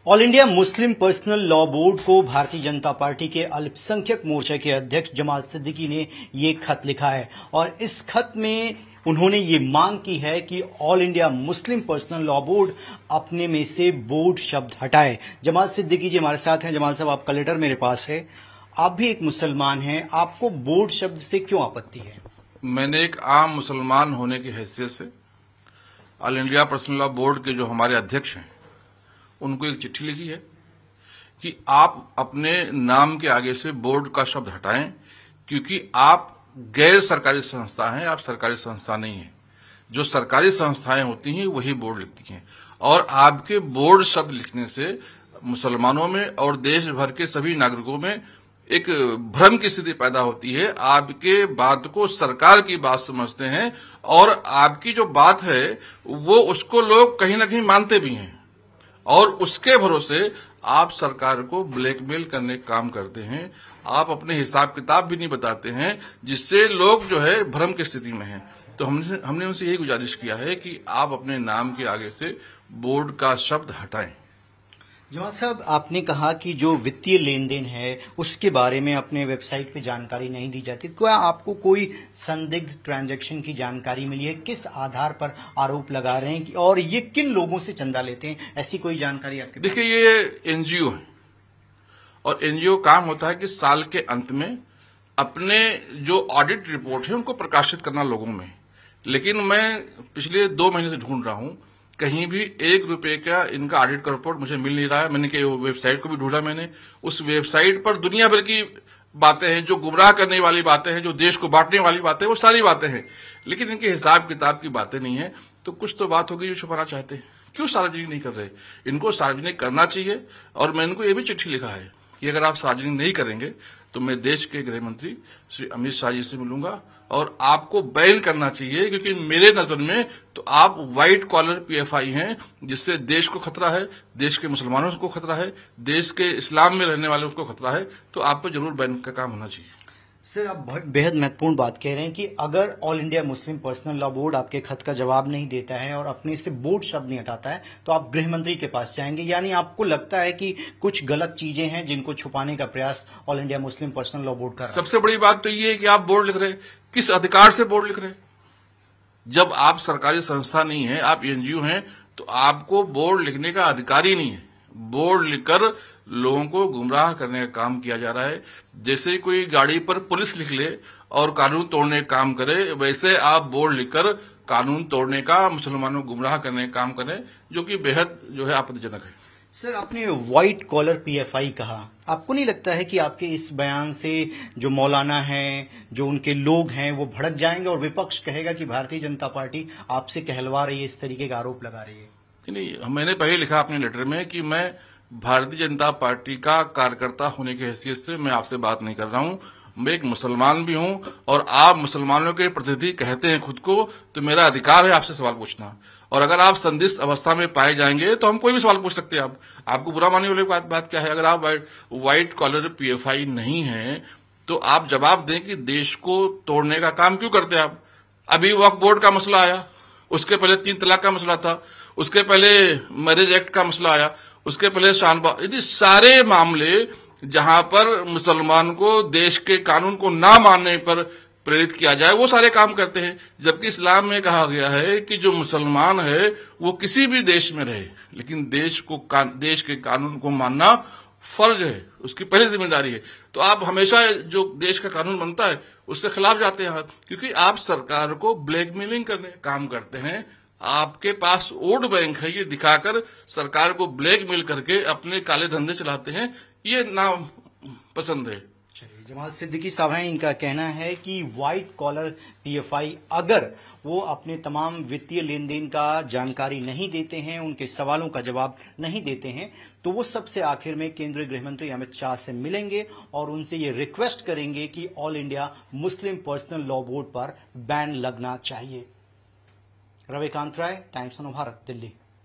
All India Muslim personal law board को Bharatiya Janata party के अल्पसंख्यक मोर्चा के अध्यक्ष जमाल सिद्दीकी ने ये खत लिखा है और इस खत में उन्होंने ये मांग की है कि all India Muslim personal law board अपने में से बोर्ड शब्द हटाए। जमाल सिद्दीकी जी हमारे साथ हैं। जमाल साहब, आपका लेटर मेरे पास है। आप भी एक मुसलमान हैं, आपको बोर्ड शब्द से क्यों आपत्ति है? मैंने एक आम मुसलमान होने की हैसियत से all India personal law board के जो हमारे अध्यक्ष हैं उनको एक चिट्ठी लिखी है कि आप अपने नाम के आगे से बोर्ड का शब्द हटाएं, क्योंकि आप गैर सरकारी संस्था हैं, आप सरकारी संस्था नहीं हैं। जो सरकारी संस्थाएं होती हैं वही बोर्ड लिखती हैं, और आपके बोर्ड शब्द लिखने से मुसलमानों में और देश भर के सभी नागरिकों में एक भ्रम की स्थिति पैदा होती है। आपके बात को सरकार की बात समझते हैं और आपकी जो बात है वो उसको लोग कहीं ना कहीं मानते भी हैं, और उसके भरोसे आप सरकार को ब्लैकमेल करने का काम करते हैं। आप अपने हिसाब किताब भी नहीं बताते हैं, जिससे लोग जो है भ्रम की स्थिति में हैं। तो हमने उनसे यही गुजारिश किया है कि आप अपने नाम के आगे से बोर्ड का शब्द हटाएं। जमाल साहब, आपने कहा कि जो वित्तीय लेन देन है उसके बारे में अपने वेबसाइट पे जानकारी नहीं दी जाती। क्या आपको कोई संदिग्ध ट्रांजैक्शन की जानकारी मिली है? किस आधार पर आरोप लगा रहे हैं और ये किन लोगों से चंदा लेते हैं? ऐसी कोई जानकारी आपके? देखिए, ये एनजीओ है और एनजीओ काम होता है कि साल के अंत में अपने जो ऑडिट रिपोर्ट है उनको प्रकाशित करना लोगों में। लेकिन मैं पिछले 2 महीने से ढूंढ रहा हूं, कहीं भी 1 रुपए का इनका ऑडिट का रिपोर्ट मुझे मिल नहीं रहा है। मैंने वेबसाइट को भी ढूंढा, मैंने उस वेबसाइट पर दुनिया भर की बातें हैं, जो गुमराह करने वाली बातें हैं, जो देश को बांटने वाली बातें, वो सारी बातें हैं, लेकिन इनके हिसाब किताब की बातें नहीं है। तो कुछ तो बात होगी जो छुपाना चाहते हैं। क्यों सार्वजनिक नहीं कर रहे? इनको सार्वजनिक करना चाहिए। और मैंने इनको ये भी चिट्ठी लिखा है कि अगर आप सार्वजनिक नहीं करेंगे तो मैं देश के गृह मंत्री श्री अमित शाह जी से मिलूंगा और आपको बैन करना चाहिए, क्योंकि मेरे नजर में तो आप व्हाइट कॉलर पीएफआई हैं, जिससे देश को खतरा है, देश के मुसलमानों को खतरा है, देश के इस्लाम में रहने वालों को खतरा है। तो आप पर जरूर बैन का काम होना चाहिए। सर, आप बहुत बेहद महत्वपूर्ण बात कह रहे हैं कि अगर all India Muslim personal law board आपके खत का जवाब नहीं देता है और अपने से बोर्ड शब्द नहीं हटाता है तो आप गृह मंत्री के पास जाएंगे। यानी आपको लगता है कि कुछ गलत चीजें हैं जिनको छुपाने का प्रयास all India Muslim personal law board कर रहा है। सबसे बड़ी बात तो ये है कि आप बोर्ड लिख रहे हैं, किस अधिकार से बोर्ड लिख रहे हैं? जब आप सरकारी संस्था नहीं है, आप एनजीओ हैं, तो आपको बोर्ड लिखने का अधिकार ही नहीं है। बोर्ड लिखकर लोगों को गुमराह करने का काम किया जा रहा है। जैसे कोई गाड़ी पर पुलिस लिख ले और कानून तोड़ने का काम करे, वैसे आप बोर्ड लिखकर कानून तोड़ने का, मुसलमानों को गुमराह करने का काम करें, जो कि बेहद जो है आपत्तिजनक है। सर, आपने व्हाइट कॉलर पीएफआई कहा। आपको नहीं लगता है कि आपके इस बयान से जो मौलाना हैं, जो उनके लोग हैं, वो भड़क जाएंगे और विपक्ष कहेगा कि भारतीय जनता पार्टी आपसे कहलवा रही है, इस तरीके का आरोप लगा रही है? नहीं, मैंने पहले लिखा अपने लेटर में कि मैं भारतीय जनता पार्टी का कार्यकर्ता होने की हैसियत से मैं आपसे बात नहीं कर रहा हूं। मैं एक मुसलमान भी हूं, और आप मुसलमानों के प्रतिनिधि कहते हैं खुद को, तो मेरा अधिकार है आपसे सवाल पूछना। और अगर आप संदिग्ध अवस्था में पाए जाएंगे तो हम कोई भी सवाल पूछ सकते हैं। आपको बुरा मानने वाली बात क्या है? अगर आप व्हाइट कॉलर पीएफआई नहीं है तो आप जवाब दें कि देश को तोड़ने का काम क्यों करते हैं आप? अभी वक्फ बोर्ड का मसला आया, उसके पहले 3 तलाक का मसला था, उसके पहले मैरिज एक्ट का मसला आया, उसके पहले शानबाग, ये सारे मामले जहां पर मुसलमान को देश के कानून को ना मानने पर प्रेरित किया जाए, वो सारे काम करते हैं। जबकि इस्लाम में कहा गया है कि जो मुसलमान है वो किसी भी देश में रहे, लेकिन देश के कानून को मानना फर्ज है, उसकी पहली जिम्मेदारी है। तो आप हमेशा जो देश का कानून बनता है उससे खिलाफ जाते हैं, क्योंकि आप सरकार को ब्लैकमेलिंग करने का काम करते हैं। आपके पास वोट बैंक है, ये दिखाकर सरकार को ब्लैकमेल करके अपने काले धंधे चलाते हैं। ये ना पसंद है। चलिए, जमाल सिद्दीकी साहब हैं, इनका कहना है कि व्हाइट कॉलर पीएफआई अगर वो अपने तमाम वित्तीय लेन देन का जानकारी नहीं देते हैं, उनके सवालों का जवाब नहीं देते हैं, तो वो सबसे आखिर में केंद्रीय गृह मंत्री अमित शाह से मिलेंगे और उनसे ये रिक्वेस्ट करेंगे कि all India Muslim personal law board पर बैन लगना चाहिए। रविकांत राय, टाइम्स ऑफ भारत, दिल्ली।